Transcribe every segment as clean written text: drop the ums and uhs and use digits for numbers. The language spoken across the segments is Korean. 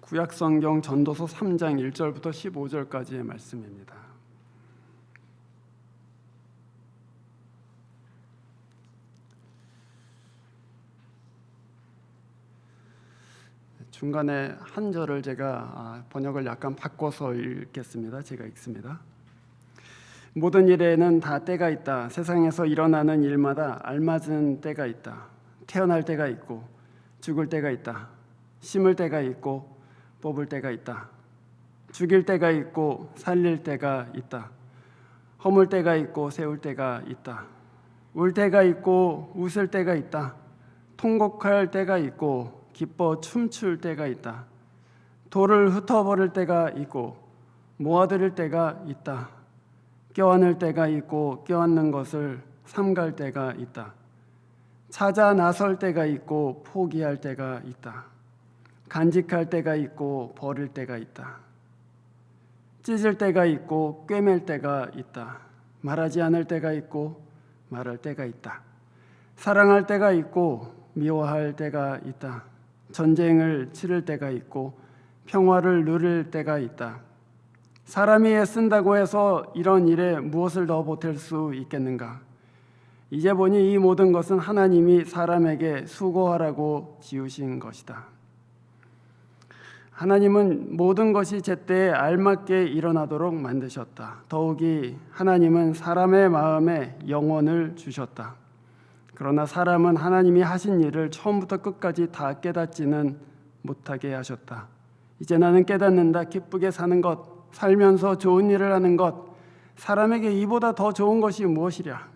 구약성경 전도서 3장 1절부터 15절까지의 말씀입니다. 중간에 한 절을 제가 번역을 약간 바꿔서 읽겠습니다. 제가 읽습니다. 모든 일에는 다 때가 있다. 세상에서 일어나는 일마다 알맞은 때가 있다. 태어날 때가 있고 죽을 때가 있다. 심을 때가 있고 뽑을 때가 있다. 죽일 때가 있고 살릴 때가 있다. 허물 때가 있고 세울 때가 있다. 울 때가 있고 웃을 때가 있다. 통곡할 때가 있고 기뻐 춤출 때가 있다. 돌을 흩어버릴 때가 있고 모아들일 때가 있다. 껴안을 때가 있고 껴안는 것을 삼갈 때가 있다. 찾아 나설 때가 있고 포기할 때가 있다. 간직할 때가 있고 버릴 때가 있다. 찢을 때가 있고 꿰맬 때가 있다. 말하지 않을 때가 있고 말할 때가 있다. 사랑할 때가 있고 미워할 때가 있다. 전쟁을 치를 때가 있고 평화를 누릴 때가 있다. 사람이 애쓴다고 해서 이런 일에 무엇을 더 보탤 수 있겠는가? 이제 보니 이 모든 것은 하나님이 사람에게 수고하라고 지으신 것이다. 하나님은 모든 것이 제때에 알맞게 일어나도록 만드셨다. 더욱이 하나님은 사람의 마음에 영혼을 주셨다. 그러나 사람은 하나님이 하신 일을 처음부터 끝까지 다 깨닫지는 못하게 하셨다. 이제 나는 깨닫는다. 기쁘게 사는 것, 살면서 좋은 일을 하는 것, 사람에게 이보다 더 좋은 것이 무엇이랴?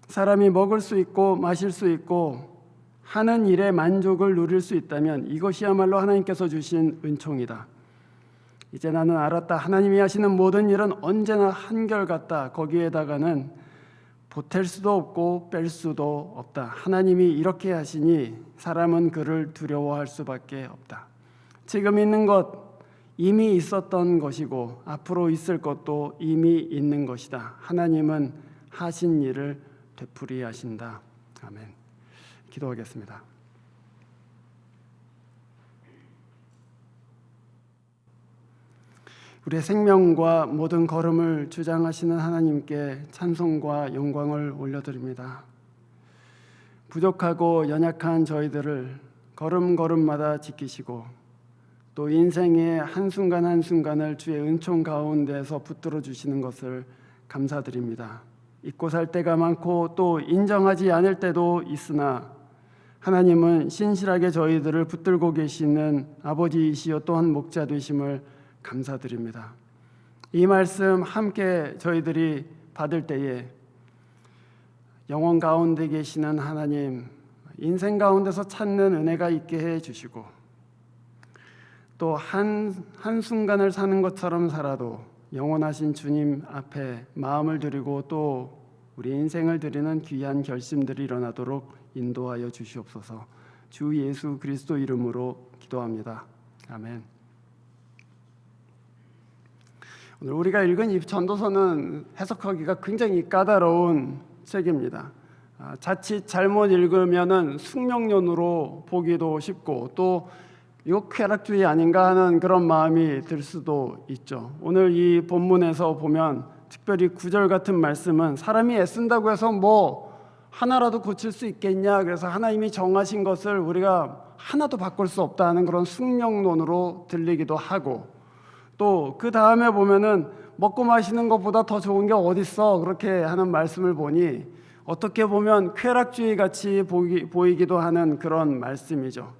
사람이 먹을 수 있고 마실 수 있고 하는 일에 만족을 누릴 수 있다면 이것이야말로 하나님께서 주신 은총이다. 이제 나는 알았다. 하나님이 하시는 모든 일은 언제나 한결같다. 거기에다가는 보탤 수도 없고 뺄 수도 없다. 하나님이 이렇게 하시니 사람은 그를 두려워할 수밖에 없다. 지금 있는 것 이미 있었던 것이고 앞으로 있을 것도 이미 있는 것이다. 하나님은 하신 일을 되풀이 하신다. 아멘. 기도하겠습니다. 우리의 생명과 모든 걸음을 주장하시는 하나님께 찬송과 영광을 올려드립니다. 부족하고 연약한 저희들을 걸음걸음마다 지키시고 또 인생의 한순간 한순간을 주의 은총 가운데서 붙들어 주시는 것을 감사드립니다. 잊고 살 때가 많고 또 인정하지 않을 때도 있으나 하나님은 신실하게 저희들을 붙들고 계시는 아버지이시여 또한 목자 되심을 감사드립니다. 이 말씀 함께 저희들이 받을 때에 영혼 가운데 계시는 하나님, 인생 가운데서 찾는 은혜가 있게 해주시고 또 한순간을 사는 것처럼 살아도 영원하신 주님 앞에 마음을 드리고 또 우리 인생을 드리는 귀한 결심들이 일어나도록 인도하여 주시옵소서. 주 예수 그리스도 이름으로 기도합니다. 아멘. 오늘 우리가 읽은 이 전도서는 해석하기가 굉장히 까다로운 책입니다. 자칫 잘못 읽으면은 숙명론으로 보기도 쉽고 또 이거 쾌락주의 아닌가 하는 그런 마음이 들 수도 있죠. 오늘 이 본문에서 보면 특별히 9절 같은 말씀은 사람이 애쓴다고 해서 뭐 하나라도 고칠 수 있겠냐, 그래서 하나님이 정하신 것을 우리가 하나도 바꿀 수 없다는 그런 숙명론으로 들리기도 하고 또 그 다음에 보면은 먹고 마시는 것보다 더 좋은 게 어딨어 그렇게 하는 말씀을 보니 어떻게 보면 쾌락주의 같이 보이기도 하는 그런 말씀이죠.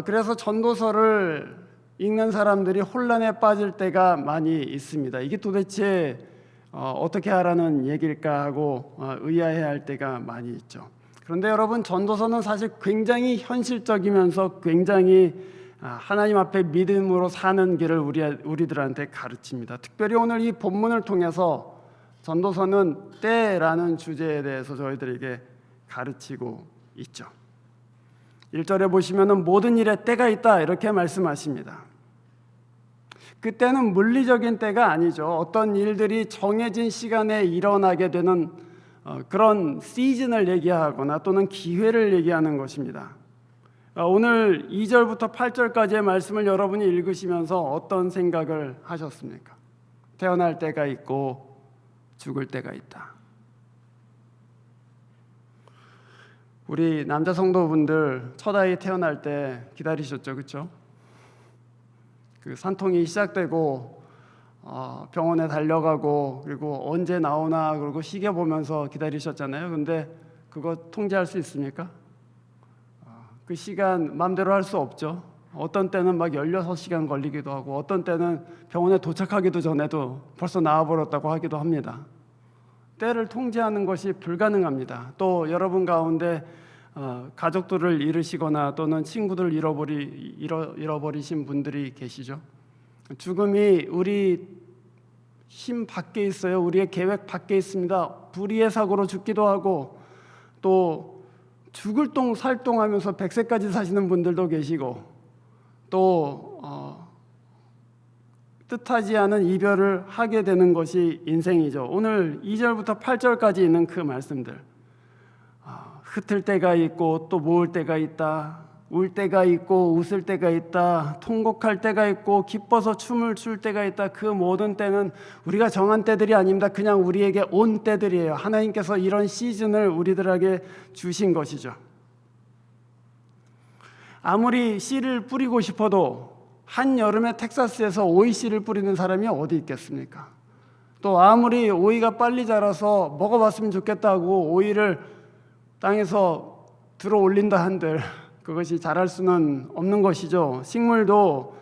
그래서 전도서를 읽는 사람들이 혼란에 빠질 때가 많이 있습니다. 이게 도대체 어떻게 하라는 얘기일까 하고 의아해할 때가 많이 있죠. 그런데 여러분, 전도서는 사실 굉장히 현실적이면서 굉장히 하나님 앞에 믿음으로 사는 길을 우리들한테 가르칩니다. 특별히 오늘 이 본문을 통해서 전도서는 때라는 주제에 대해서 저희들에게 가르치고 있죠. 1절에 보시면은 모든 일에 때가 있다 이렇게 말씀하십니다. 그때는 물리적인 때가 아니죠. 어떤 일들이 정해진 시간에 일어나게 되는 그런 시즌을 얘기하거나 또는 기회를 얘기하는 것입니다. 오늘 2절부터 8절까지의 말씀을 여러분이 읽으시면서 어떤 생각을 하셨습니까? 태어날 때가 있고 죽을 때가 있다. 우리 남자 성도분들 첫 아이 태어날 때 기다리셨죠, 그렇죠? 그 산통이 시작되고 병원에 달려가고 그리고 언제 나오나 그리고 시계 보면서 기다리셨잖아요. 근데 그거 통제할 수 있습니까? 그 시간 마음대로 할 수 없죠. 어떤 때는 막 16시간 걸리기도 하고 어떤 때는 병원에 도착하기도 전에도 벌써 나와버렸다고 하기도 합니다. 때를 통제하는 것이 불가능합니다. 또 여러분 가운데 가족들을 잃으시거나 또는 친구들 잃어버리신 분들이 계시죠. 죽음이 우리 힘 밖에 있어요. 우리의 계획 밖에 있습니다. 불의의 사고로 죽기도 하고 또 죽을 똥 살똥하면서 100세까지 사시는 분들도 계시고 또 뜻하지 않은 이별을 하게 되는 것이 인생이죠. 오늘 2절부터 8절까지 있는 그 말씀들, 흩을 때가 있고 또 모을 때가 있다, 울 때가 있고 웃을 때가 있다, 통곡할 때가 있고 기뻐서 춤을 출 때가 있다. 그 모든 때는 우리가 정한 때들이 아닙니다. 그냥 우리에게 온 때들이에요. 하나님께서 이런 시즌을 우리들에게 주신 것이죠. 아무리 씨를 뿌리고 싶어도 한여름에 텍사스에서 오이 씨를 뿌리는 사람이 어디 있겠습니까? 또 아무리 오이가 빨리 자라서 먹어봤으면 좋겠다고 오이를 땅에서 들어 올린다 한들 그것이 자랄 수는 없는 것이죠. 식물도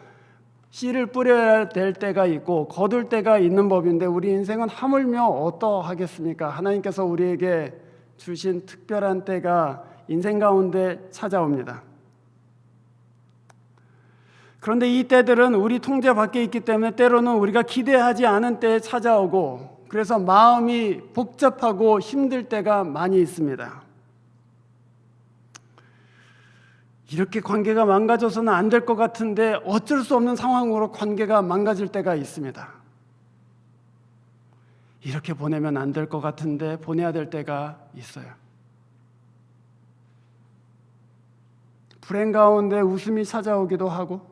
씨를 뿌려야 될 때가 있고 거둘 때가 있는 법인데 우리 인생은 하물며 어떠하겠습니까? 하나님께서 우리에게 주신 특별한 때가 인생 가운데 찾아옵니다. 그런데 이 때들은 우리 통제 밖에 있기 때문에 때로는 우리가 기대하지 않은 때에 찾아오고 그래서 마음이 복잡하고 힘들 때가 많이 있습니다. 이렇게 관계가 망가져서는 안 될 것 같은데 어쩔 수 없는 상황으로 관계가 망가질 때가 있습니다. 이렇게 보내면 안 될 것 같은데 보내야 될 때가 있어요. 불행 가운데 웃음이 찾아오기도 하고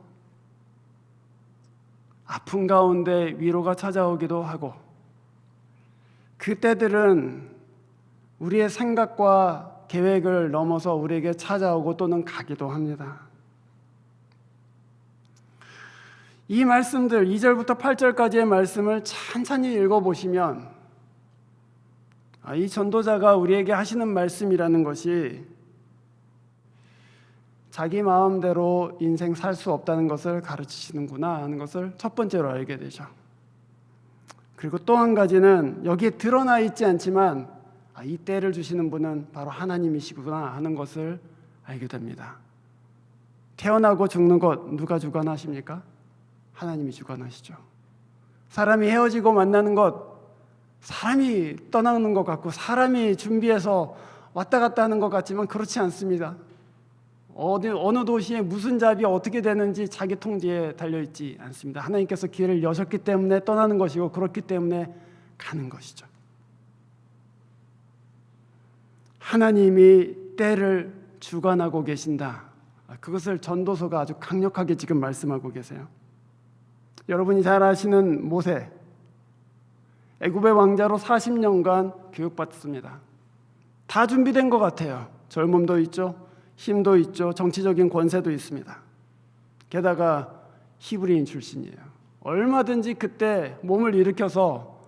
아픔 가운데 위로가 찾아오기도 하고 그때들은 우리의 생각과 계획을 넘어서 우리에게 찾아오고 또는 가기도 합니다. 이 말씀들 2절부터 8절까지의 말씀을 찬찬히 읽어보시면 이 전도자가 우리에게 하시는 말씀이라는 것이 자기 마음대로 인생 살 수 없다는 것을 가르치시는구나 하는 것을 첫 번째로 알게 되죠. 그리고 또 한 가지는 여기에 드러나 있지 않지만 이 때를 주시는 분은 바로 하나님이시구나 하는 것을 알게 됩니다. 태어나고 죽는 것 누가 주관하십니까? 하나님이 주관하시죠. 사람이 헤어지고 만나는 것 사람이 떠나는 것 같고 사람이 준비해서 왔다 갔다 하는 것 같지만 그렇지 않습니다. 어느 도시에 무슨 잡이 어떻게 되는지 자기 통제에 달려있지 않습니다. 하나님께서 기회를 여셨기 때문에 떠나는 것이고 그렇기 때문에 가는 것이죠. 하나님이 때를 주관하고 계신다. 그것을 전도서가 아주 강력하게 지금 말씀하고 계세요. 여러분이 잘 아시는 모세, 애굽의 왕자로 40년간 교육받습니다. 다 준비된 것 같아요. 젊음도 있죠, 힘도 있죠, 정치적인 권세도 있습니다. 게다가 히브리인 출신이에요. 얼마든지 그때 몸을 일으켜서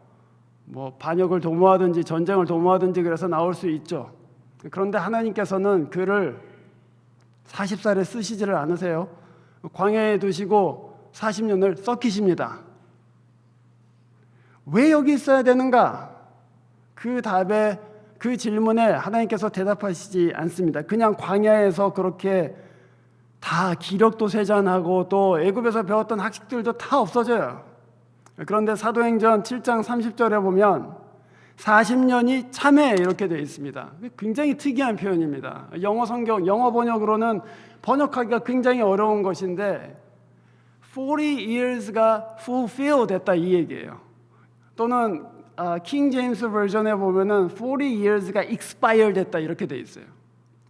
반역을 도모하든지 전쟁을 도모하든지 그래서 나올 수 있죠. 그런데 하나님께서는 그를 40살에 쓰시지를 않으세요. 광야에 두시고 40년을 썩히십니다. 왜 여기 있어야 되는가? 그 답에 그 질문에 하나님께서 대답하시지 않습니다. 그냥 광야에서 그렇게 다 기력도 쇠잔하고 또 애굽에서 배웠던 학식들도 다 없어져요. 그런데 사도행전 7장 30절에 보면 40년이 참해 이렇게 되어 있습니다. 굉장히 특이한 표현입니다. 영어 성경, 영어 번역으로는 번역하기가 굉장히 어려운 것인데 40 years가 fulfill 됐다 이 얘기예요. 또는 킹 제임스 버전에 보면은 40 years가 expire 됐다 이렇게 되어 있어요.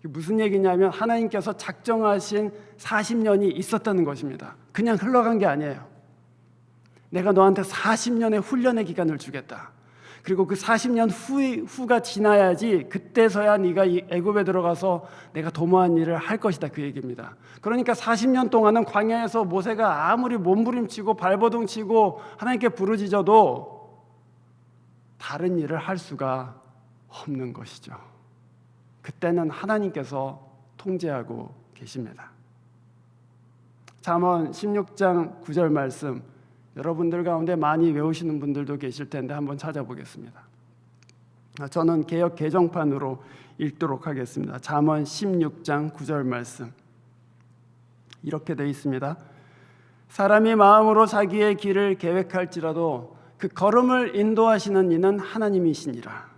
무슨 얘기냐면 하나님께서 작정하신 40년이 있었다는 것입니다. 그냥 흘러간 게 아니에요. 내가 너한테 40년의 훈련의 기간을 주겠다. 그리고 그 40년 후가 지나야지 그때서야 네가 이 애굽에 들어가서 내가 도모한 일을 할 것이다, 그 얘기입니다. 그러니까 40년 동안은 광야에서 모세가 아무리 몸부림치고 발버둥치고 하나님께 부르짖어도 다른 일을 할 수가 없는 것이죠. 그때는 하나님께서 통제하고 계십니다. 잠언 16장 9절 말씀, 여러분들 가운데 많이 외우시는 분들도 계실 텐데 한번 찾아보겠습니다. 저는 개역 개정판으로 읽도록 하겠습니다. 잠언 16장 9절 말씀, 이렇게 되어 있습니다. 사람이 마음으로 자기의 길을 계획할지라도 그 걸음을 인도하시는 이는 하나님이시니라.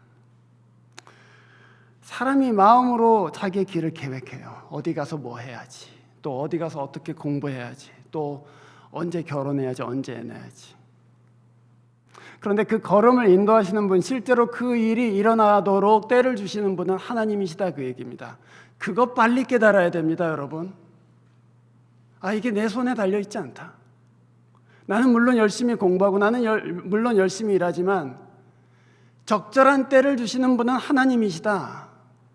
사람이 마음으로 자기의 길을 계획해요. 어디 가서 뭐 해야지, 또 어디 가서 어떻게 공부해야지, 또 언제 결혼해야지, 언제 애내야지. 그런데 그 걸음을 인도하시는 분, 실제로 그 일이 일어나도록 때를 주시는 분은 하나님이시다, 그 얘기입니다. 그거 빨리 깨달아야 됩니다, 여러분. 이게 내 손에 달려있지 않다. 나는 물론 열심히 공부하고 나는 물론 열심히 일하지만 적절한 때를 주시는 분은 하나님이시다.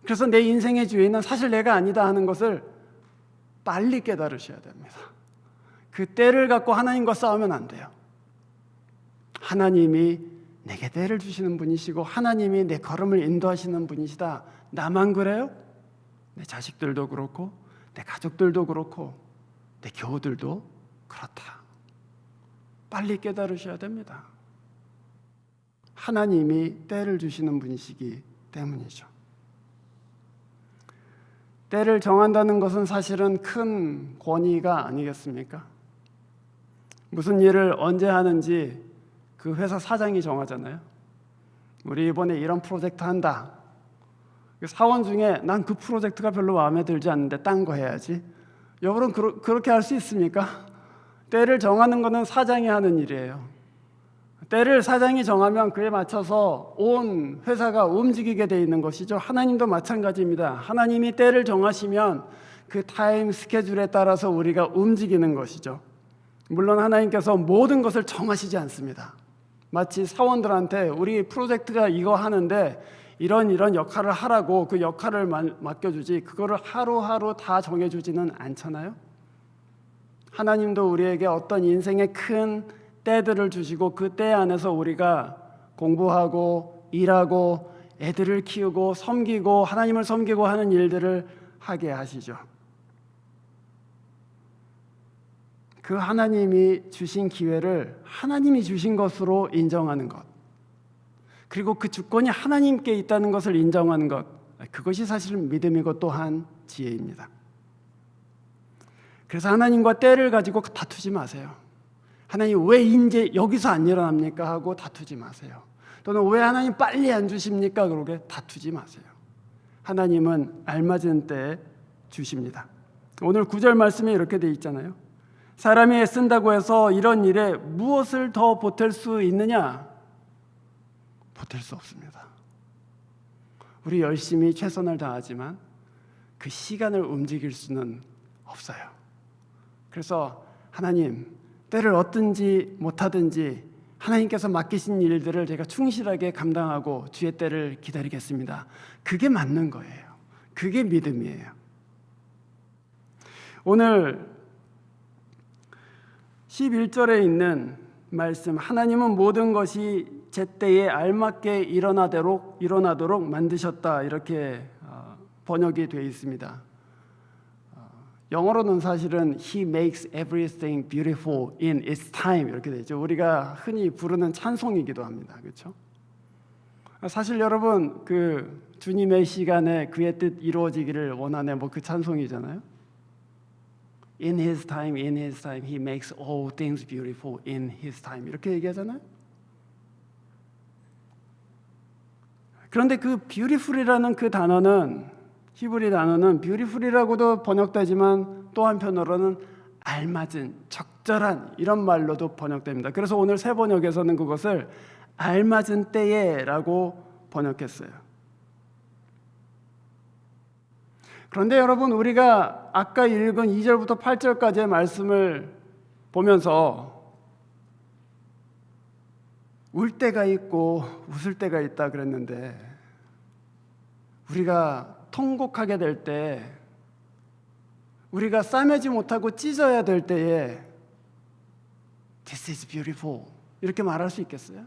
그래서 내 인생의 주인은 사실 내가 아니다 하는 것을 빨리 깨달으셔야 됩니다. 그 때를 갖고 하나님과 싸우면 안 돼요. 하나님이 내게 때를 주시는 분이시고 하나님이 내 걸음을 인도하시는 분이시다. 나만 그래요? 내 자식들도 그렇고 내 가족들도 그렇고 내 교우들도 그렇다. 빨리 깨달으셔야 됩니다. 하나님이 때를 주시는 분이시기 때문이죠. 때를 정한다는 것은 사실은 큰 권위가 아니겠습니까? 무슨 일을 언제 하는지 그 회사 사장이 정하잖아요. 우리 이번에 이런 프로젝트 한다. 사원 중에 난 그 프로젝트가 별로 마음에 들지 않는데 딴 거 해야지. 여러분 그렇게 할 수 있습니까? 때를 정하는 것은 사장이 하는 일이에요. 때를 사장이 정하면 그에 맞춰서 온 회사가 움직이게 돼 있는 것이죠. 하나님도 마찬가지입니다. 하나님이 때를 정하시면 그 타임 스케줄에 따라서 우리가 움직이는 것이죠. 물론 하나님께서 모든 것을 정하시지 않습니다. 마치 사원들한테 우리 프로젝트가 이거 하는데 이런 역할을 하라고 그 역할을 맡겨주지 그거를 하루하루 다 정해주지는 않잖아요. 하나님도 우리에게 어떤 인생의 큰 때들을 주시고 그 때 안에서 우리가 공부하고 일하고 애들을 키우고 섬기고 하나님을 섬기고 하는 일들을 하게 하시죠. 그 하나님이 주신 기회를 하나님이 주신 것으로 인정하는 것, 그리고 그 주권이 하나님께 있다는 것을 인정하는 것, 그것이 사실은 믿음이고 또한 지혜입니다. 그래서 하나님과 때를 가지고 다투지 마세요. 하나님 왜 이제 여기서 안 일어납니까? 하고 다투지 마세요. 또는 왜 하나님 빨리 안 주십니까? 그러게 다투지 마세요. 하나님은 알맞은 때에 주십니다. 오늘 9절 말씀에 이렇게 돼 있잖아요. 사람이 애쓴다고 해서 이런 일에 무엇을 더 보탤 수 있느냐? 보탤 수 없습니다. 우리 열심히 최선을 다하지만 그 시간을 움직일 수는 없어요. 그래서 하나님, 때를 얻든지 못하든지 하나님께서 맡기신 일들을 제가 충실하게 감당하고 주의 때를 기다리겠습니다. 그게 맞는 거예요. 그게 믿음이에요. 오늘 11절에 있는 말씀, 하나님은 모든 것이 제때에 알맞게 일어나도록 만드셨다, 이렇게 번역이 되어 있습니다. 영어로는 사실은 He makes everything beautiful in its time 이렇게 되죠. 우리가 흔히 부르는 찬송이기도 합니다. 그렇죠? 사실 여러분 그 주님의 시간에 그의 뜻 이루어지기를 원하네, 뭐 그 찬송이잖아요. In His time, in His time, He makes all things beautiful in His time 이렇게 얘기하잖아요. 그런데 그 beautiful이라는 그 단어는 히브리 단어는 beautiful이라고도 번역되지만 또 한편으로는 알맞은, 적절한 이런 말로도 번역됩니다. 그래서 오늘 새 번역에서는 그것을 알맞은 때에라고 번역했어요. 그런데 여러분, 우리가 아까 읽은 2절부터 8절까지의 말씀을 보면서 울 때가 있고 웃을 때가 있다 그랬는데, 우리가 통곡하게 될 때, 우리가 싸매지 못하고 찢어야 될 때에 This is beautiful 이렇게 말할 수 있겠어요?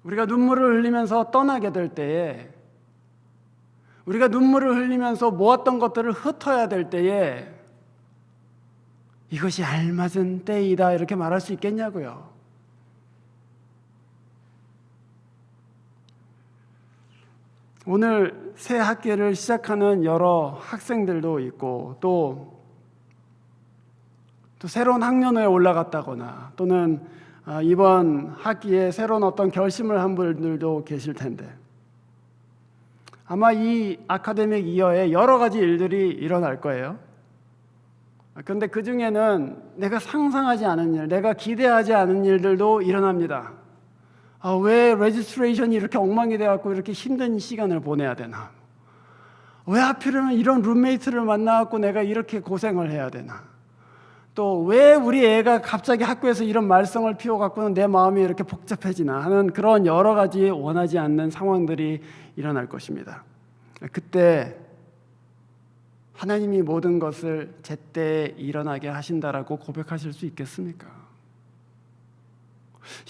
우리가 눈물을 흘리면서 떠나게 될 때에, 우리가 눈물을 흘리면서 모았던 것들을 흩어야 될 때에 이것이 알맞은 때이다 이렇게 말할 수 있겠냐고요. 오늘 새 학기를 시작하는 여러 학생들도 있고, 또 새로운 학년에 올라갔다거나, 또는 이번 학기에 새로운 어떤 결심을 한 분들도 계실 텐데, 아마 이 아카데믹 이어에 여러 가지 일들이 일어날 거예요. 그런데 그 중에는 내가 상상하지 않은 일, 내가 기대하지 않은 일들도 일어납니다. 왜 레지스트레이션이 이렇게 엉망이 돼갖고 이렇게 힘든 시간을 보내야 되나? 왜 하필이면 이런 룸메이트를 만나갖고 내가 이렇게 고생을 해야 되나? 또 왜 우리 애가 갑자기 학교에서 이런 말썽을 피워갖고는 내 마음이 이렇게 복잡해지나 하는 그런 여러 가지 원하지 않는 상황들이 일어날 것입니다. 그때 하나님이 모든 것을 제때 일어나게 하신다라고 고백하실 수 있겠습니까?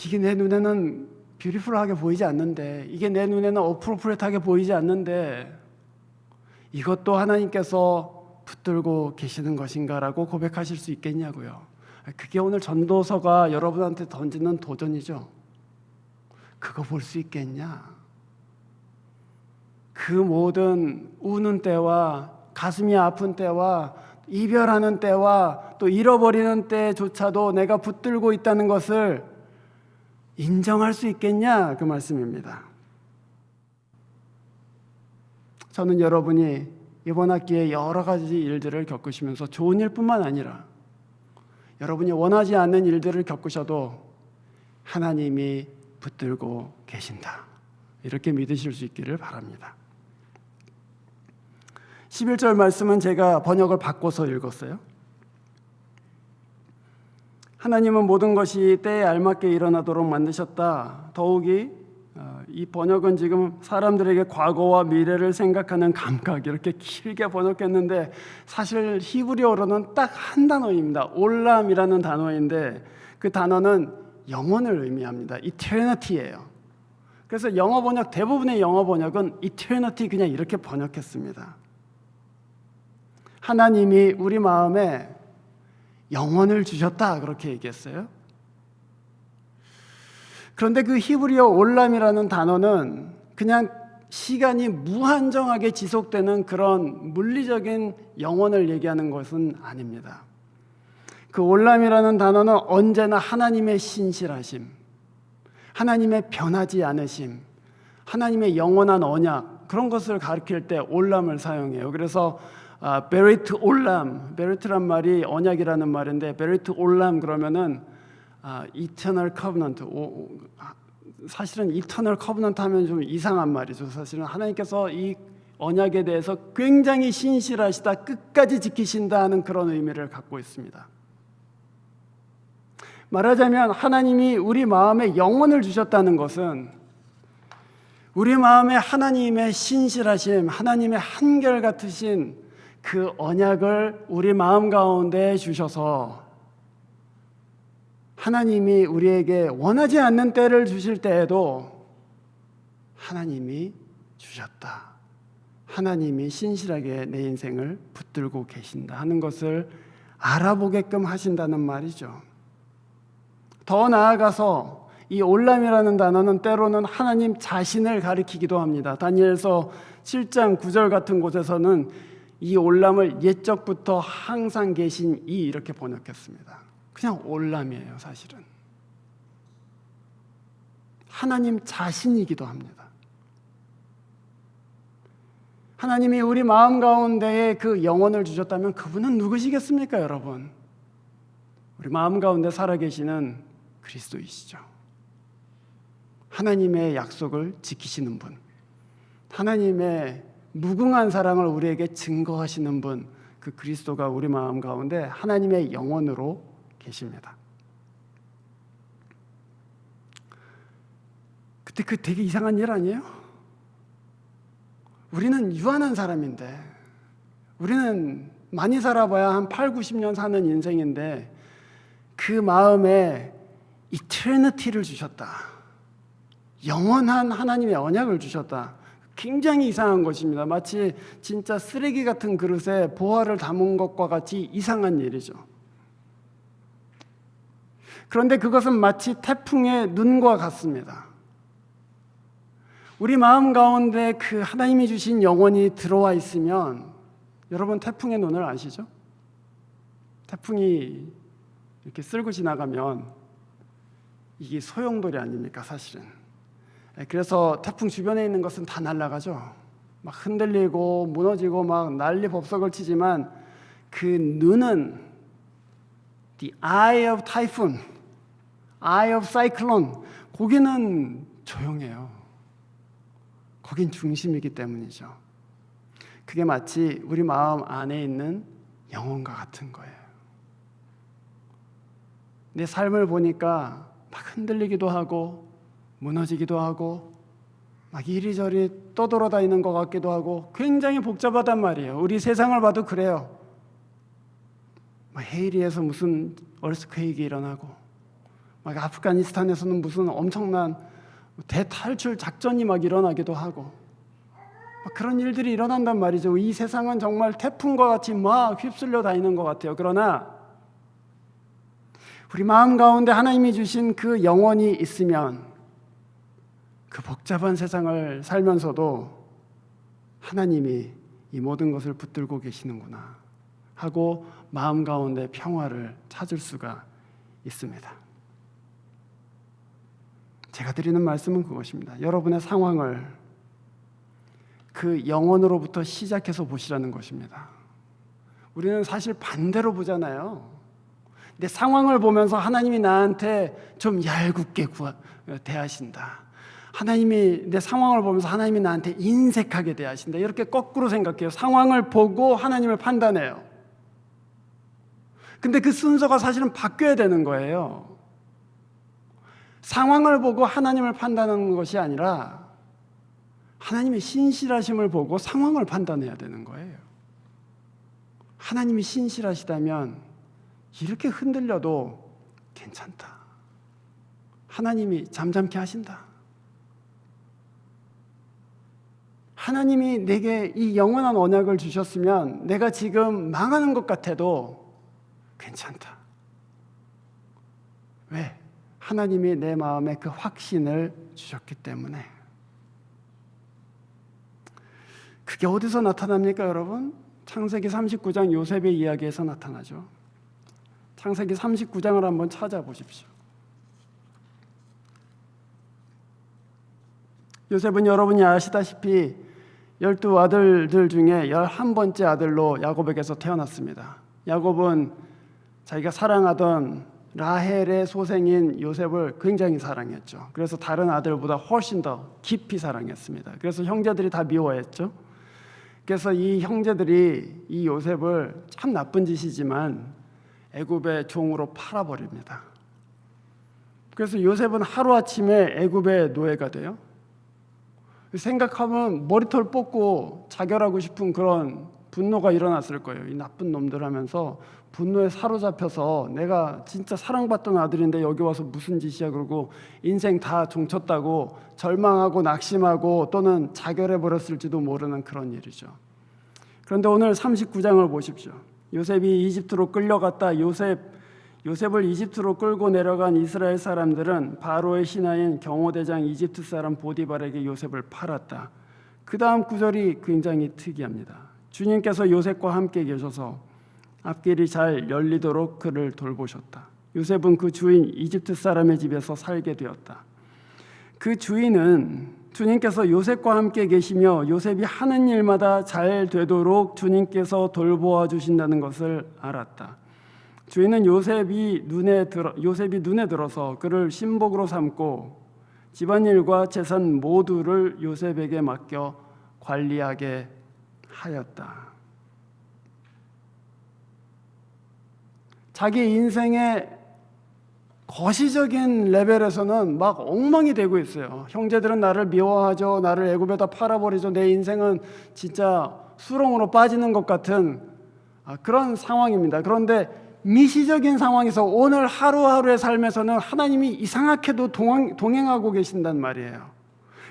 이게 내 눈에는 뷰티풀하게 보이지 않는데, 이게 내 눈에는 어프로프리트하게 보이지 않는데 이것도 하나님께서 붙들고 계시는 것인가라고 고백하실 수 있겠냐고요. 그게 오늘 전도서가 여러분한테 던지는 도전이죠. 그거 볼 수 있겠냐? 그 모든 우는 때와 가슴이 아픈 때와 이별하는 때와 또 잃어버리는 때조차도 내가 붙들고 있다는 것을 인정할 수 있겠냐? 그 말씀입니다. 저는 여러분이 이번 학기에 여러 가지 일들을 겪으시면서 좋은 일뿐만 아니라 여러분이 원하지 않는 일들을 겪으셔도 하나님이 붙들고 계신다, 이렇게 믿으실 수 있기를 바랍니다. 11절 말씀은 제가 번역을 바꿔서 읽었어요. 하나님은 모든 것이 때에 알맞게 일어나도록 만드셨다. 더욱이 이 번역은 지금 사람들에게 과거와 미래를 생각하는 감각, 이렇게 길게 번역했는데 사실 히브리어로는 딱 한 단어입니다. 올람이라는 단어인데 그 단어는 영원을 의미합니다. eternity예요. 그래서 영어 번역, 대부분의 영어 번역은 eternity 그냥 이렇게 번역했습니다. 하나님이 우리 마음에 영원을 주셨다, 그렇게 얘기했어요. 그런데 그 히브리어 올람이라는 단어는 그냥 시간이 무한정하게 지속되는 그런 물리적인 영원을 얘기하는 것은 아닙니다. 그 올람이라는 단어는 언제나 하나님의 신실하심, 하나님의 변하지 않으심, 하나님의 영원한 언약, 그런 것을 가리킬 때 올람을 사용해요. 그래서 베리트 올람, 베리트란 말이 언약이라는 말인데 베리트 올람 그러면은 eternal covenant, 사실은 eternal covenant 하면 좀 이상한 말이죠. 사실은 하나님께서 이 언약에 대해서 굉장히 신실하시다, 끝까지 지키신다 하는 그런 의미를 갖고 있습니다. 말하자면 하나님이 우리 마음에 영혼을 주셨다는 것은 우리 마음에 하나님의 신실하심, 하나님의 한결같으신 그 언약을 우리 마음 가운데 주셔서 하나님이 우리에게 원하지 않는 때를 주실 때에도 하나님이 주셨다, 하나님이 신실하게 내 인생을 붙들고 계신다 하는 것을 알아보게끔 하신다는 말이죠. 더 나아가서 이 올람이라는 단어는 때로는 하나님 자신을 가리키기도 합니다. 다니엘서 7장 9절 같은 곳에서는 이 올람을 옛적부터 항상 계신 이 이렇게 번역했습니다. 그냥 올람이에요. 사실은 하나님 자신이기도 합니다. 하나님이 우리 마음 가운데에 그 영혼을 주셨다면 그분은 누구시겠습니까, 여러분? 우리 마음 가운데 살아계시는 그리스도이시죠. 하나님의 약속을 지키시는 분, 하나님의 무궁한 사랑을 우리에게 증거하시는 분, 그 그리스도가 우리 마음 가운데 하나님의 영혼으로 계십니다. 근데 그 되게 이상한 일 아니에요? 우리는 유한한 사람인데, 우리는 많이 살아봐야 한 8, 90년 사는 인생인데 그 마음에 이터니티를 주셨다. 영원한 하나님의 언약을 주셨다. 굉장히 이상한 것입니다. 마치 진짜 쓰레기 같은 그릇에 보화를 담은 것과 같이 이상한 일이죠. 그런데 그것은 마치 태풍의 눈과 같습니다. 우리 마음 가운데 그 하나님이 주신 영혼이 들어와 있으면, 여러분 태풍의 눈을 아시죠? 태풍이 이렇게 쓸고 지나가면 이게 소용돌이 아닙니까, 사실은. 그래서 태풍 주변에 있는 것은 다 날아가죠. 막 흔들리고 무너지고 막 난리 법석을 치지만 그 눈은 the eye of typhoon, eye of cyclone, 거기는 조용해요. 거긴 중심이기 때문이죠. 그게 마치 우리 마음 안에 있는 영혼과 같은 거예요. 내 삶을 보니까 막 흔들리기도 하고 무너지기도 하고 막 이리저리 떠돌아다니는 것 같기도 하고 굉장히 복잡하단 말이에요. 우리 세상을 봐도 그래요. 막 헤이리에서 무슨 얼스퀘이크 일어나고, 막 아프가니스탄에서는 무슨 엄청난 대탈출 작전이 막 일어나기도 하고, 막 그런 일들이 일어난단 말이죠. 이 세상은 정말 태풍과 같이 막 휩쓸려 다니는 것 같아요. 그러나 우리 마음 가운데 하나님이 주신 그 영혼이 있으면 그 복잡한 세상을 살면서도 하나님이 이 모든 것을 붙들고 계시는구나 하고 마음 가운데 평화를 찾을 수가 있습니다. 제가 드리는 말씀은 그것입니다. 여러분의 상황을 그 영혼으로부터 시작해서 보시라는 것입니다. 우리는 사실 반대로 보잖아요. 내 상황을 보면서 하나님이 나한테 좀 얄궂게 대하신다. 하나님이 내 상황을 보면서 하나님이 나한테 인색하게 대하신다. 이렇게 거꾸로 생각해요. 상황을 보고 하나님을 판단해요. 근데 그 순서가 사실은 바뀌어야 되는 거예요. 상황을 보고 하나님을 판단하는 것이 아니라 하나님의 신실하심을 보고 상황을 판단해야 되는 거예요. 하나님이 신실하시다면 이렇게 흔들려도 괜찮다. 하나님이 잠잠케 하신다. 하나님이 내게 이 영원한 언약을 주셨으면 내가 지금 망하는 것 같아도 괜찮다. 왜? 하나님이 내 마음에 그 확신을 주셨기 때문에. 그게 어디서 나타납니까, 여러분? 창세기 39장 요셉의 이야기에서 나타나죠. 창세기 39장을 한번 찾아보십시오. 요셉은 여러분이 아시다시피 12아들들 중에 11번째 아들로 야곱에게서 태어났습니다. 야곱은 자기가 사랑하던 라헬의 소생인 요셉을 굉장히 사랑했죠. 그래서 다른 아들보다 훨씬 더 깊이 사랑했습니다. 그래서 형제들이 다 미워했죠. 그래서 이 형제들이 이 요셉을 참 나쁜 짓이지만 애굽의 종으로 팔아버립니다. 그래서 요셉은 하루아침에 애굽의 노예가 돼요. 생각하면 머리털 뽑고 자결하고 싶은 그런 분노가 일어났을 거예요. 이 나쁜 놈들 하면서 분노에 사로잡혀서 내가 진짜 사랑받던 아들인데 여기 와서 무슨 짓이야 그러고 인생 다 종쳤다고 절망하고 낙심하고 또는 자결해버렸을지도 모르는 그런 일이죠. 그런데 오늘 39장을 보십시오. 요셉이 이집트로 끌려갔다. 요셉을 이집트로 끌고 내려간 이스라엘 사람들은 바로의 신하인 경호대장 이집트 사람 보디발에게 요셉을 팔았다. 그 다음 구절이 굉장히 특이합니다. 주님께서 요셉과 함께 계셔서 앞길이 잘 열리도록 그를 돌보셨다. 요셉은 그 주인 이집트 사람의 집에서 살게 되었다. 그 주인은 주님께서 요셉과 함께 계시며 요셉이 하는 일마다 잘 되도록 주님께서 돌보아 주신다는 것을 알았다. 주인은 요셉이 눈에 들어서 그를 신복으로 삼고 집안일과 재산 모두를 요셉에게 맡겨 관리하게 하였다. 자기 인생의 거시적인 레벨에서는 막 엉망이 되고 있어요. 형제들은 나를 미워하죠. 나를 애굽에다 팔아버리죠. 내 인생은 진짜 수렁으로 빠지는 것 같은 그런 상황입니다. 그런데 미시적인 상황에서 오늘 하루하루의 삶에서는 하나님이 이상하게도 동행하고 계신단 말이에요.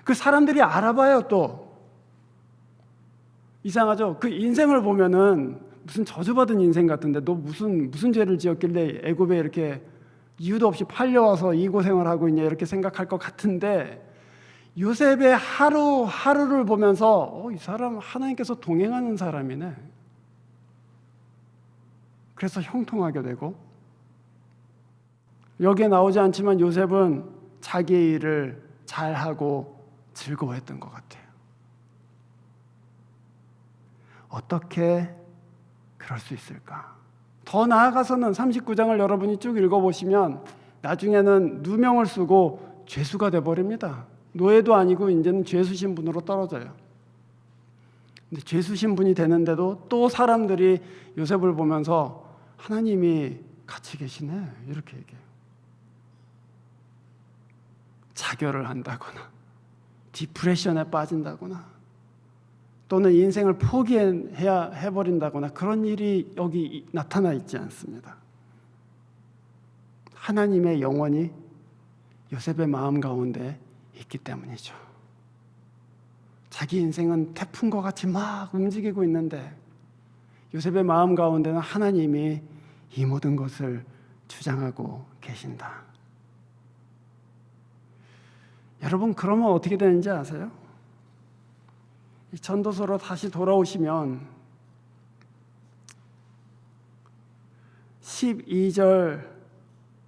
그 사람들이 알아봐요. 또 이상하죠. 그 인생을 보면은 무슨 저주받은 인생 같은데 너 무슨 죄를 지었길래 애굽에 이렇게 이유도 없이 팔려와서 이 고생을 하고 있냐 이렇게 생각할 것 같은데 요셉의 하루하루를 보면서 이 사람 하나님께서 동행하는 사람이네. 그래서 형통하게 되고, 여기에 나오지 않지만 요셉은 자기의 일을 잘하고 즐거워했던 것 같아요. 어떻게 그럴 수 있을까? 더 나아가서는 39장을 여러분이 쭉 읽어보시면 나중에는 누명을 쓰고 죄수가 돼버립니다. 노예도 아니고 이제는 죄수 신분으로 떨어져요. 근데 죄수 신분이 되는데도 또 사람들이 요셉을 보면서 하나님이 같이 계시네 이렇게 얘기해요. 자결을 한다거나 디프레션에 빠진다거나 또는 인생을 포기해야 해버린다거나 그런 일이 여기 나타나 있지 않습니다. 하나님의 영원히 요셉의 마음 가운데 있기 때문이죠. 자기 인생은 태풍과 같이 막 움직이고 있는데 요셉의 마음 가운데는 하나님이 이 모든 것을 주장하고 계신다. 여러분, 그러면 어떻게 되는지 아세요? 이 전도서로 다시 돌아오시면 12절,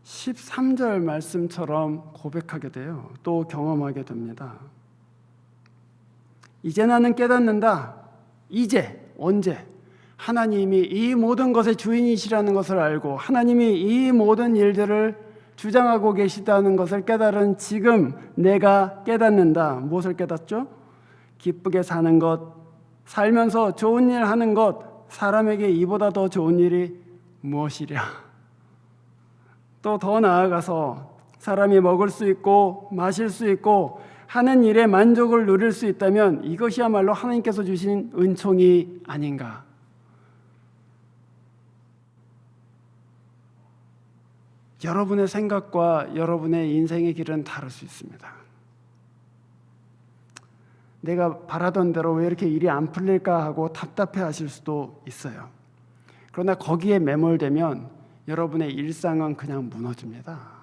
13절 말씀처럼 고백하게 돼요. 또 경험하게 됩니다. 이제 나는 깨닫는다. 이제, 언제? 하나님이 이 모든 것의 주인이시라는 것을 알고 하나님이 이 모든 일들을 주장하고 계시다는 것을 깨달은 지금 내가 깨닫는다. 무엇을 깨닫죠? 기쁘게 사는 것, 살면서 좋은 일 하는 것, 사람에게 이보다 더 좋은 일이 무엇이랴. 또 더 나아가서 사람이 먹을 수 있고 마실 수 있고 하는 일에 만족을 누릴 수 있다면 이것이야말로 하나님께서 주신 은총이 아닌가. 여러분의 생각과 여러분의 인생의 길은 다를 수 있습니다. 내가 바라던 대로 왜 이렇게 일이 안 풀릴까 하고 답답해 하실 수도 있어요. 그러나 거기에 매몰되면 여러분의 일상은 그냥 무너집니다.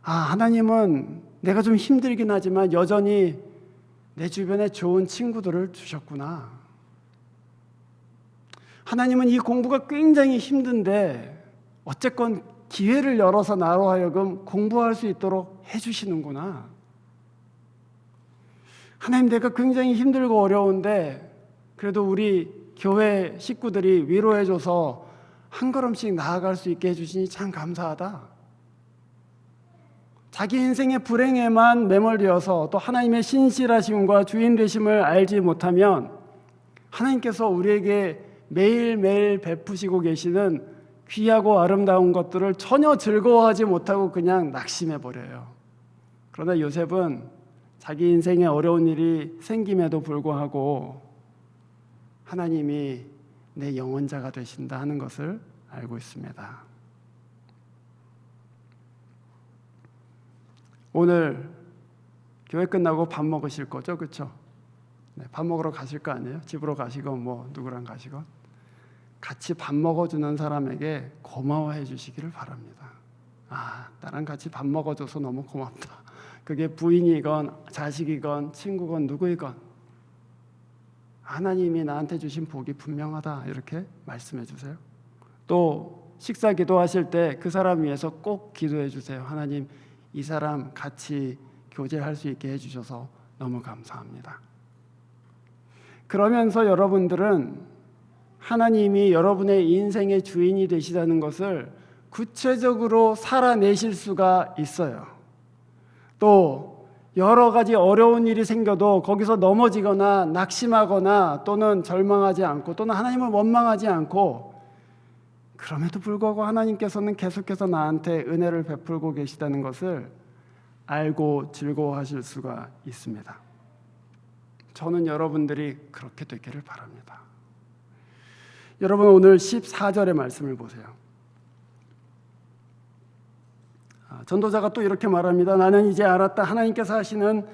하나님은 내가 좀 힘들긴 하지만 여전히 내 주변에 좋은 친구들을 주셨구나. 하나님은 이 공부가 굉장히 힘든데 어쨌건 기회를 열어서 나로 하여금 공부할 수 있도록 해주시는구나. 하나님, 내가 굉장히 힘들고 어려운데 그래도 우리 교회 식구들이 위로해줘서 한 걸음씩 나아갈 수 있게 해주시니 참 감사하다. 자기 인생의 불행에만 매몰되어서 또 하나님의 신실하심과 주인 되심을 알지 못하면 하나님께서 우리에게 매일매일 베푸시고 계시는 귀하고 아름다운 것들을 전혀 즐거워하지 못하고 그냥 낙심해버려요. 그러나 요셉은 자기 인생에 어려운 일이 생김에도 불구하고 하나님이 내 영원자가 되신다 하는 것을 알고 있습니다. 오늘 교회 끝나고 밥 먹으실 거죠? 그렇죠? 네, 밥 먹으러 가실 거 아니에요? 집으로 가시건 뭐 누구랑 가시건 같이 밥 먹어주는 사람에게 고마워해 주시기를 바랍니다. 나랑 같이 밥 먹어줘서 너무 고맙다. 그게 부인이건 자식이건 친구건 누구이건 하나님이 나한테 주신 복이 분명하다 이렇게 말씀해 주세요. 또 식사 기도하실 때 그 사람 위해서 꼭 기도해 주세요. 하나님, 이 사람 같이 교제할 수 있게 해주셔서 너무 감사합니다. 그러면서 여러분들은 하나님이 여러분의 인생의 주인이 되시다는 것을 구체적으로 살아내실 수가 있어요. 또 여러 가지 어려운 일이 생겨도 거기서 넘어지거나 낙심하거나 또는 절망하지 않고 또는 하나님을 원망하지 않고, 그럼에도 불구하고 하나님께서는 계속해서 나한테 은혜를 베풀고 계시다는 것을 알고 즐거워하실 수가 있습니다. 저는 여러분들이 그렇게 되기를 바랍니다. 여러분, 오늘 14절의 말씀을 보세요. 전도자가 또 이렇게 말합니다. 나는 이제 알았다. 하나님께서 하시는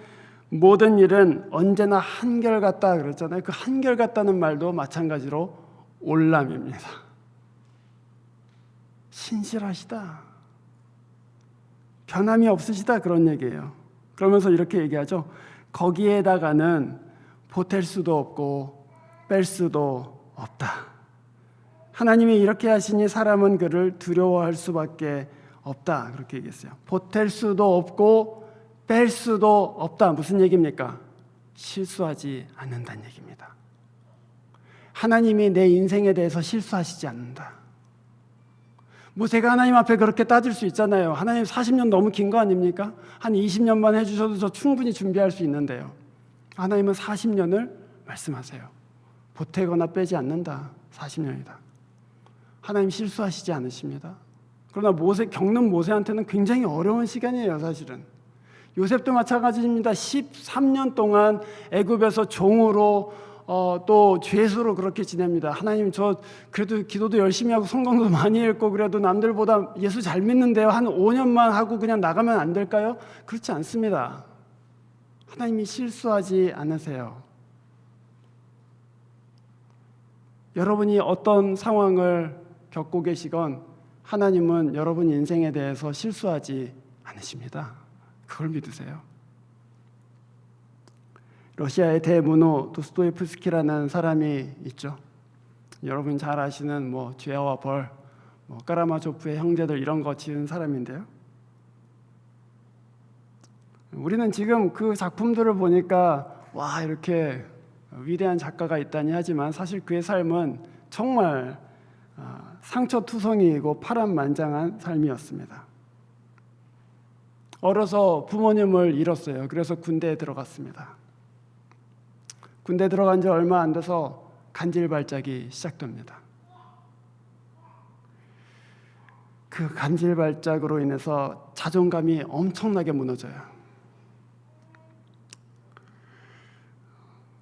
모든 일은 언제나 한결같다 그랬잖아요. 그 한결같다는 말도 마찬가지로 올람입니다. 신실하시다, 변함이 없으시다, 그런 얘기예요. 그러면서 이렇게 얘기하죠. 거기에다가는 보탤 수도 없고 뺄 수도 없다. 하나님이 이렇게 하시니 사람은 그를 두려워할 수밖에 없다, 그렇게 얘기했어요. 보탤 수도 없고 뺄 수도 없다. 무슨 얘기입니까? 실수하지 않는다는 얘기입니다. 하나님이 내 인생에 대해서 실수하시지 않는다. 모세가 하나님 앞에 그렇게 따질 수 있잖아요. 하나님 40년 너무 긴 거 아닙니까? 한 20년만 해주셔도 저 충분히 준비할 수 있는데요. 하나님은 40년을 말씀하세요. 보태거나 빼지 않는다. 40년이다. 하나님 실수하시지 않으십니다. 그러나 겪는 모세한테는 굉장히 어려운 시간이에요, 사실은. 요셉도 마찬가지입니다. 13년 동안 애굽에서 종으로 또 죄수로 그렇게 지냅니다. 하나님, 저 그래도 기도도 열심히 하고 성경도 많이 읽고 그래도 남들보다 예수 잘 믿는데요. 한 5년만 하고 그냥 나가면 안 될까요? 그렇지 않습니다. 하나님이 실수하지 않으세요. 여러분이 어떤 상황을 겪고 계시건 하나님은 여러분 인생에 대해서 실수하지 않으십니다. 그걸 믿으세요. 러시아의 대문호 도스토옙스키라는 사람이 있죠. 여러분 잘 아시는 죄와 벌, 까라마조프의 형제들 이런 거 지은 사람인데요. 우리는 지금 그 작품들을 보니까 와, 이렇게 위대한 작가가 있다니 하지만 사실 그의 삶은 정말 상처투성이이고 파란만장한 삶이었습니다. 어려서 부모님을 잃었어요. 그래서 군대에 들어갔습니다. 군대 들어간 지 얼마 안 돼서 간질발작이 시작됩니다. 그 간질발작으로 인해서 자존감이 엄청나게 무너져요.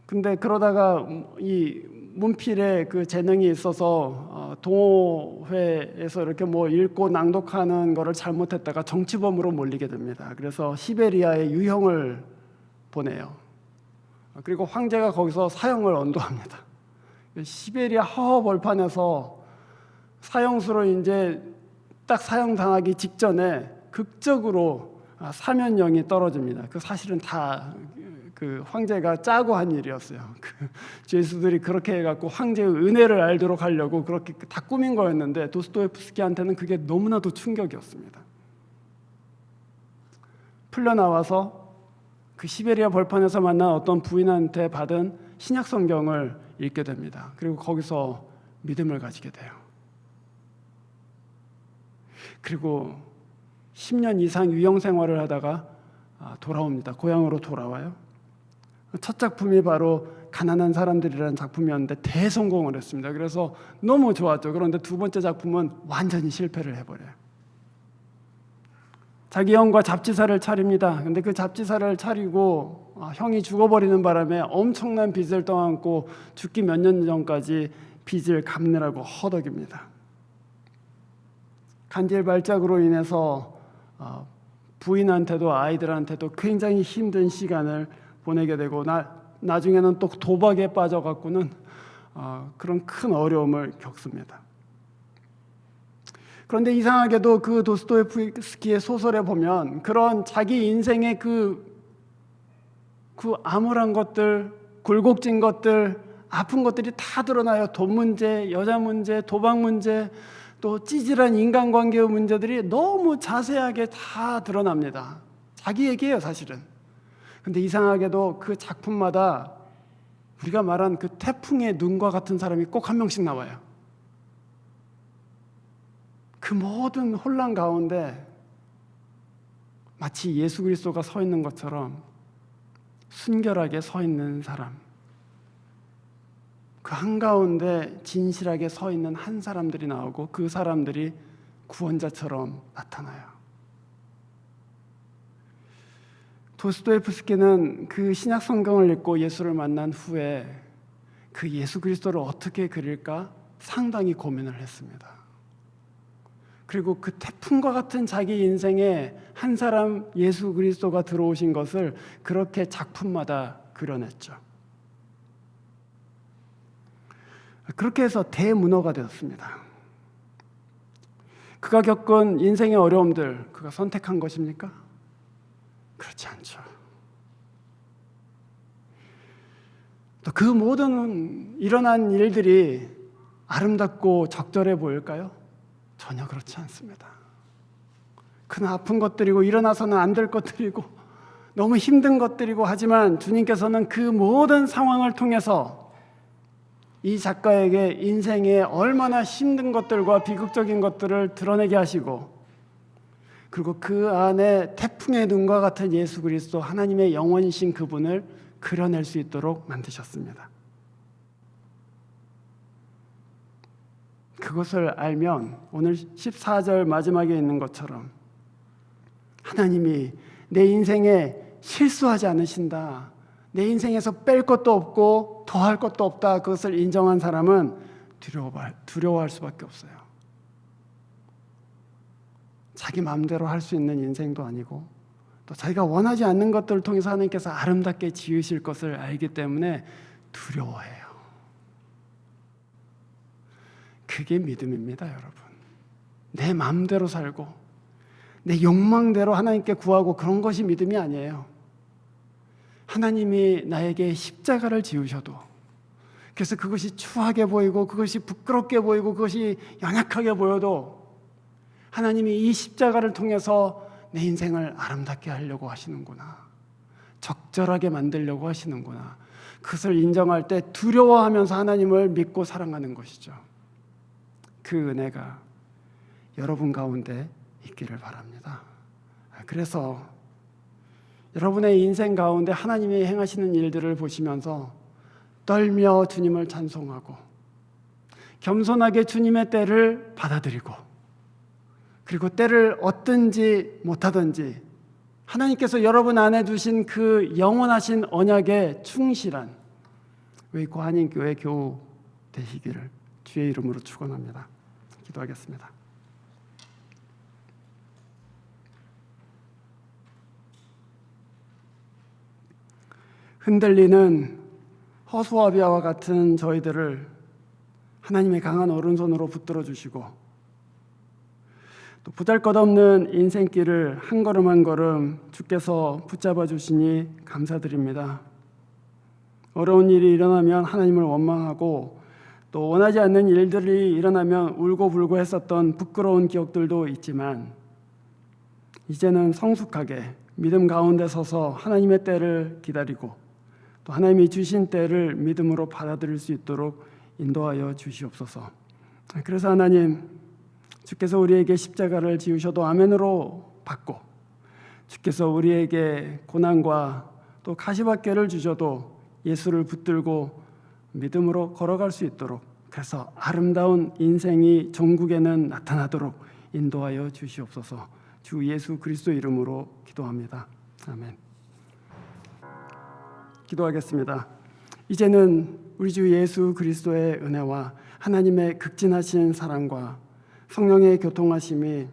근데 그러다가 이 문필에 그 재능이 있어서 동호회에서 이렇게 읽고 낭독하는 거를 잘못했다가 정치범으로 몰리게 됩니다. 그래서 시베리아에 유형을 보내요. 그리고 황제가 거기서 사형을 언도합니다. 시베리아 허허벌판에서 사형수로 이제 딱 사형당하기 직전에 극적으로 사면령이 떨어집니다. 그 사실은 다 그 황제가 짜고 한 일이었어요. 그 죄수들이 그렇게 해갖고 황제의 은혜를 알도록 하려고 그렇게 다 꾸민 거였는데 도스토옙스키한테는 그게 너무나도 충격이었습니다. 풀려나와서 그 시베리아 벌판에서 만난 어떤 부인한테 받은 신약 성경을 읽게 됩니다. 그리고 거기서 믿음을 가지게 돼요. 그리고 10년 이상 유형 생활을 하다가 돌아옵니다. 고향으로 돌아와요. 첫 작품이 바로 가난한 사람들이라는 작품이었는데 대성공을 했습니다. 그래서 너무 좋았죠. 그런데 두 번째 작품은 완전히 실패를 해버려요. 자기 형과 잡지사를 차립니다. 근데 그 잡지사를 차리고 형이 죽어버리는 바람에 엄청난 빚을 떠안고 죽기 몇 년 전까지 빚을 갚느라고 허덕입니다. 간질발작으로 인해서 부인한테도 아이들한테도 굉장히 힘든 시간을 보내게 되고 나중에는 또 도박에 빠져갖고는 그런 큰 어려움을 겪습니다. 그런데 이상하게도 그 도스토옙스키의 소설에 보면 그런 자기 인생의 그 암울한 것들, 굴곡진 것들, 아픈 것들이 다 드러나요. 돈 문제, 여자 문제, 도박 문제, 또 찌질한 인간관계의 문제들이 너무 자세하게 다 드러납니다. 자기 얘기예요, 사실은. 근데 이상하게도 그 작품마다 우리가 말한 그 태풍의 눈과 같은 사람이 꼭 한 명씩 나와요. 그 모든 혼란 가운데 마치 예수 그리스도가 서 있는 것처럼 순결하게 서 있는 사람, 그 한가운데 진실하게 서 있는 한 사람들이 나오고 그 사람들이 구원자처럼 나타나요. 도스토옙스키는 그 신약 성경을 읽고 예수를 만난 후에 그 예수 그리스도를 어떻게 그릴까 상당히 고민을 했습니다. 그리고 그 태풍과 같은 자기 인생에 한 사람 예수 그리스도가 들어오신 것을 그렇게 작품마다 그려냈죠. 그렇게 해서 대문호가 되었습니다. 그가 겪은 인생의 어려움들, 그가 선택한 것입니까? 그렇지 않죠. 또 그 모든 일어난 일들이 아름답고 적절해 보일까요? 전혀 그렇지 않습니다. 큰 아픈 것들이고 일어나서는 안 될 것들이고 너무 힘든 것들이고 하지만 주님께서는 그 모든 상황을 통해서 이 작가에게 인생에 얼마나 힘든 것들과 비극적인 것들을 드러내게 하시고 그리고 그 안에 태풍의 눈과 같은 예수 그리스도 하나님의 영원이신 그분을 그려낼 수 있도록 만드셨습니다. 그것을 알면 오늘 14절 마지막에 있는 것처럼 하나님이 내 인생에 실수하지 않으신다, 내 인생에서 뺄 것도 없고 더할 것도 없다, 그것을 인정한 사람은 두려워할 수밖에 없어요. 자기 마음대로 할 수 있는 인생도 아니고 또 자기가 원하지 않는 것들을 통해서 하나님께서 아름답게 지으실 것을 알기 때문에 두려워해요. 그게 믿음입니다, 여러분. 내 마음대로 살고 내 욕망대로 하나님께 구하고 그런 것이 믿음이 아니에요. 하나님이 나에게 십자가를 지으셔도, 그래서 그것이 추하게 보이고 그것이 부끄럽게 보이고 그것이 연약하게 보여도 하나님이 이 십자가를 통해서 내 인생을 아름답게 하려고 하시는구나, 적절하게 만들려고 하시는구나, 그것을 인정할 때 두려워하면서 하나님을 믿고 사랑하는 것이죠. 그 은혜가 여러분 가운데 있기를 바랍니다. 그래서 여러분의 인생 가운데 하나님이 행하시는 일들을 보시면서 떨며 주님을 찬송하고 겸손하게 주님의 때를 받아들이고 그리고 때를 얻든지 못하든지 하나님께서 여러분 안에 두신 그 영원하신 언약에 충실한 웨이코 한인교회 교우 되시기를 주의 이름으로 축원합니다. 기도하겠습니다. 흔들리는 허수아비와 같은 저희들을 하나님의 강한 오른손으로 붙들어 주시고 또 보잘것없는 인생길을 한 걸음 한 걸음 주께서 붙잡아 주시니 감사드립니다. 어려운 일이 일어나면 하나님을 원망하고 또 원하지 않는 일들이 일어나면 울고불고 했었던 부끄러운 기억들도 있지만 이제는 성숙하게 믿음 가운데 서서 하나님의 때를 기다리고 또 하나님이 주신 때를 믿음으로 받아들일 수 있도록 인도하여 주시옵소서. 그래서 하나님, 주께서 우리에게 십자가를 지으셔도 아멘으로 받고 주께서 우리에게 고난과 또 가시밭길을 주셔도 예수를 붙들고 믿음으로 걸어갈 수 있도록, 그래서 아름다운 인생이 전국에는 나타나도록 인도하여 주시옵소서. 주 예수 그리스도 이름으로 기도합니다. 아멘. 기도하겠습니다. 이제는 우리 주 예수 그리스도의 은혜와 하나님의 극진하신 사랑과 성령의 교통하심이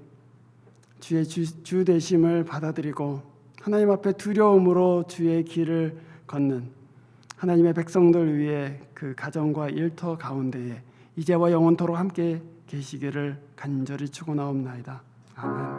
주의 주 되심을 받아들이고 하나님 앞에 두려움으로 주의 길을 걷는 하나님의 백성들 위해 그 가정과 일터 가운데에 이제와 영원토록 함께 계시기를 간절히 축원하옵나이다. 아멘.